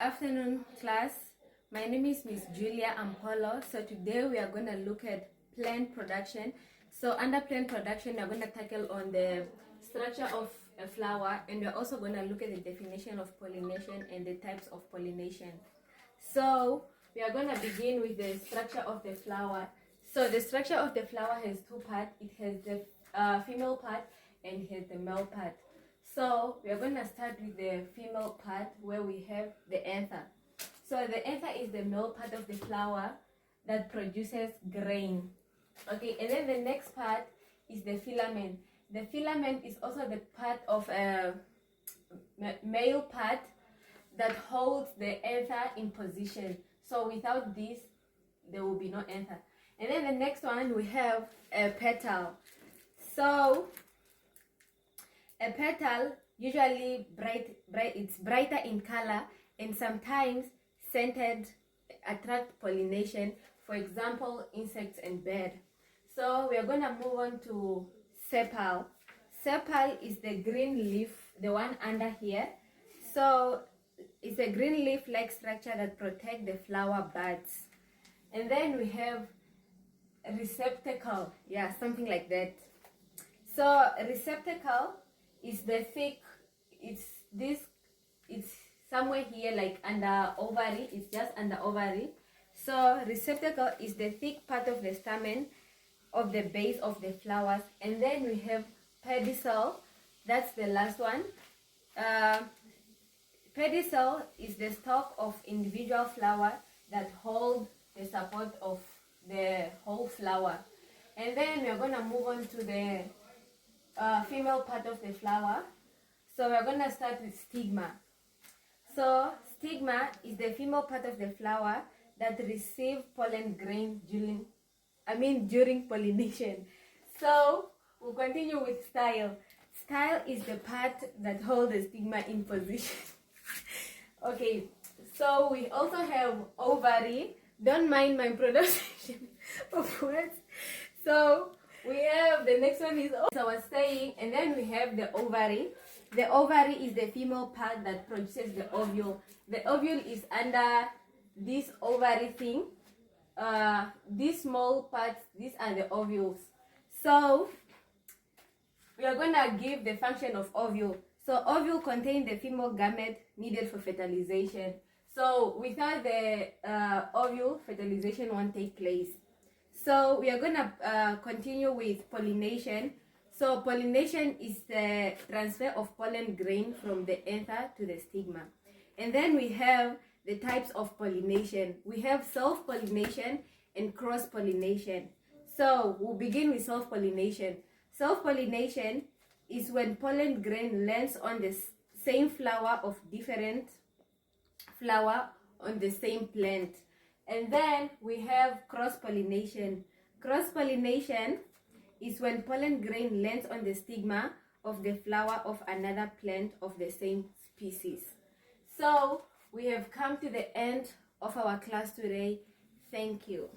Afternoon class, my name is Miss Julia Ampolo. So today we are going to look at plant production. So under plant production, we are going to tackle on the structure of a flower, and we're also going to look at the definition of pollination and the types of pollination. So we are going to begin with the structure of the flower. So the structure of the flower has two parts. It has the female part and it has the male part. So we are going to start with the female part where we have the anther. So the anther is the male part of the flower that produces grain. Okay, and then the next part is the filament. The filament is also the part of a male part that holds the anther in position. So without this, there will be no anther. And then the next one, we have a petal. So a petal usually it's brighter in color and sometimes scented, attract pollination, for example, insects and birds. So we are going to move on to sepal. Sepal is the green leaf, the one under here. So it's a green leaf-like structure that protects the flower buds. And then we have a receptacle, yeah, something like that. So a receptacle is the thick, it's somewhere here, like under ovary, it's just under ovary. So receptacle is the thick part of the stamen of the base of the flowers. And then we have pedicel, that's the last one. Pedicel is the stalk of individual flower that hold the support of the whole flower. And then we're going to move on to the female part of the flower. So we're going to start with stigma. So stigma is the female part of the flower that receive pollen grain during pollination. So we'll continue with style. Style is the part that holds the stigma in position. Okay, so we also have ovary. Don't mind my pronunciation of words. So we have the next one is, as I was saying, and then we have the ovary. The ovary is the female part that produces the ovule. The ovule is under this ovary thing. These small parts, these are the ovules. So we are going to give the function of ovule. So ovule contains the female gamete needed for fertilization. So without the ovule, fertilization won't take place. So we are going to continue with pollination. So pollination is the transfer of pollen grain from the anther to the stigma. And then we have the types of pollination. We have self-pollination and cross-pollination. So we'll begin with self-pollination. Self-pollination is when pollen grain lands on the same flower of different flower on the same plant. And then we have cross-pollination. Cross-pollination is when pollen grain lands on the stigma of the flower of another plant of the same species. So we have come to the end of our class today. Thank you.